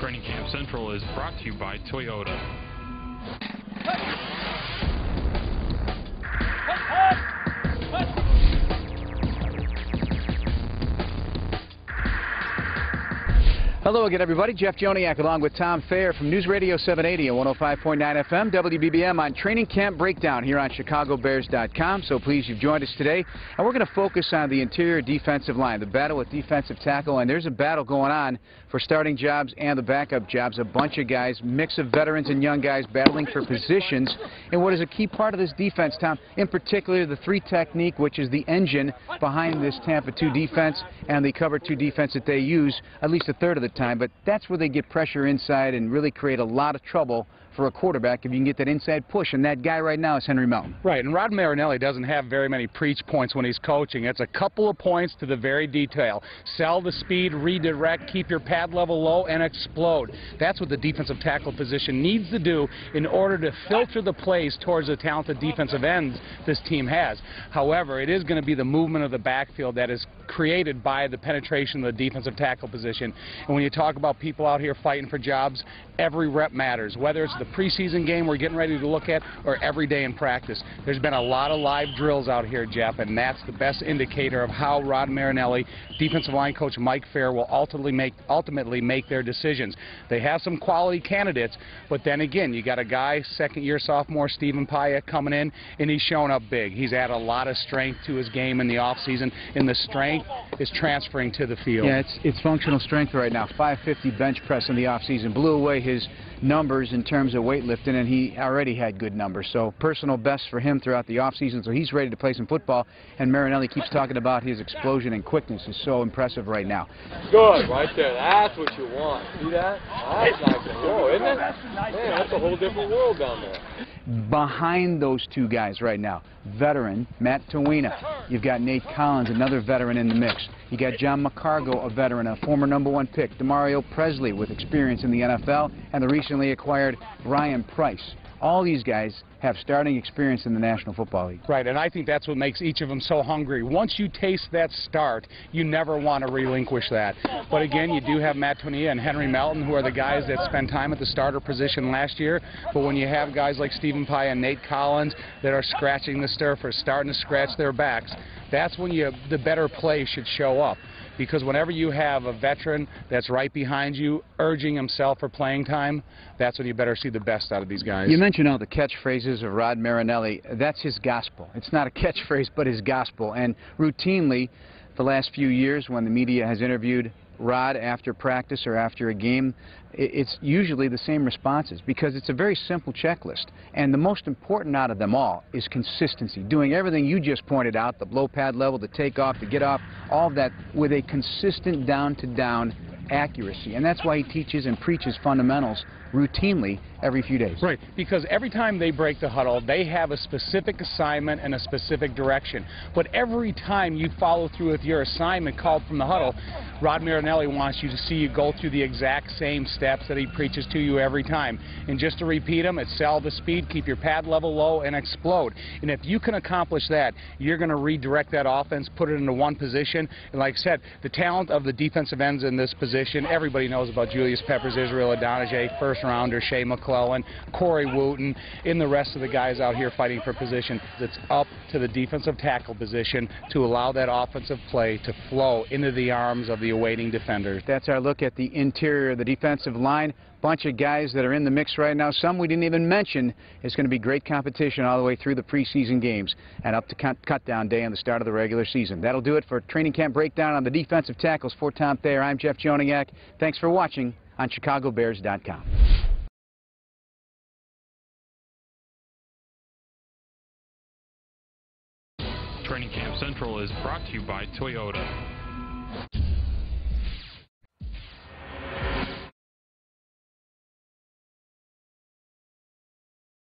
Training Camp Central is brought to you by Toyota. Hello again, everybody. Jeff Joniak along with Tom Thayer from News Radio 780 and 105.9 FM, WBBM on Training Camp Breakdown here on ChicagoBears.com. So pleased you've joined us today. And we're going to focus on the interior defensive line, the battle with defensive tackle. And there's a battle going on for starting jobs and the backup jobs. A bunch of guys, mix of veterans and young guys battling for positions. And what is a key part of this defense, Tom, in particular the three technique, which is the engine behind this Tampa 2 defense and the cover 2 defense that they use at least a third of the time, but that's where they get pressure inside and really create a lot of trouble for a quarterback if you can get that inside push, and that guy right now is Henry Melton. Right, and Rod Marinelli doesn't have very many preach points when he's coaching. It's a couple of points to the very detail. Sell the speed, redirect, keep your pad level low, and explode. That's what the defensive tackle position needs to do in order to filter the plays towards the talented defensive ends this team has. However, it is going to be the movement of the backfield that is created by the penetration of the defensive tackle position. And when you talk about people out here fighting for jobs, every rep matters, whether it's the preseason game we're getting ready to look at or every day in practice. There's been a lot of live drills out here, Jeff, and that's the best indicator of how Rod Marinelli, defensive line coach Mike Fair, will ultimately make their decisions. They have some quality candidates, but then again, you got a guy, second-year sophomore Stephen Pyatt, coming in, and he's shown up big. He's added a lot of strength to his game in the offseason, and the strength is transferring to the field. Yeah, it's functional strength right now. 550 bench press in the offseason. Blew away his numbers in terms of weightlifting, and he already had good numbers. So personal best for him throughout the offseason, so he's ready to play some football. And Marinelli keeps talking about his explosion and quickness is so impressive right now. Good, right there. That's what you want. See that? That's nice and low, isn't it? Man, that's a whole different world down there. Behind those two guys right now, veteran Matt Tawina. You've got Nate Collins, another veteran in the mix. You got John McCargo, a veteran, a former #1 pick. Demario Presley with experience in the NFL, and the recently acquired Ryan Price. All these guys have starting experience in the National Football League. Right, and I think that's what makes each of them so hungry. Once you taste that start, you never want to relinquish that. But again, you do have Matt Tawina and Henry Melton, who are the guys that spent time at the starter position last year. But when you have guys like Stephen Pyatt and Nate Collins that are scratching the surface, starting to scratch their backs, that's when the better play should show up. Because whenever you have a veteran that's right behind you, urging himself for playing time, that's when you better see the best out of these guys. You mentioned all the catchphrases of Rod Marinelli. That's his gospel. It's not a catchphrase, but his gospel. And routinely, the last few years, when the media has interviewed Rod after practice or after a game, it's usually the same responses because it's a very simple checklist. And the most important out of them all is consistency, doing everything you just pointed out, the blow pad level, the takeoff, the get off, all of that with a consistent down-to-down accuracy. And that's why he teaches and preaches fundamentals routinely every few days. Right, because every time they break the huddle, they have a specific assignment and a specific direction. But every time you follow through with your assignment called from the huddle, Rod Marinelli wants you to see you go through the exact same steps that he preaches to you every time. And just to repeat them, it's sell the speed, keep your pad level low, and explode. And if you can accomplish that, you're going to redirect that offense, put it into one position. And like I said, the talent of the defensive ends in this position, everybody knows about Julius Peppers, Israel Adonijah, first-rounder, Shea McClellan, Corey Wooten, and the rest of the guys out here fighting for position. It's up to the defensive tackle position to allow that offensive play to flow into the arms of the awaiting defenders. That's our look at the interior of the defensive line. Bunch of guys that are in the mix right now. Some we didn't even mention. It's going to be great competition all the way through the preseason games and up to cut-down day and the start of the regular season. That'll do it for Training Camp Breakdown on the defensive tackles. For Tom Thayer, I'm Jeff Joniak. Thanks for watching on ChicagoBears.com. Training Camp Central is brought to you by Toyota.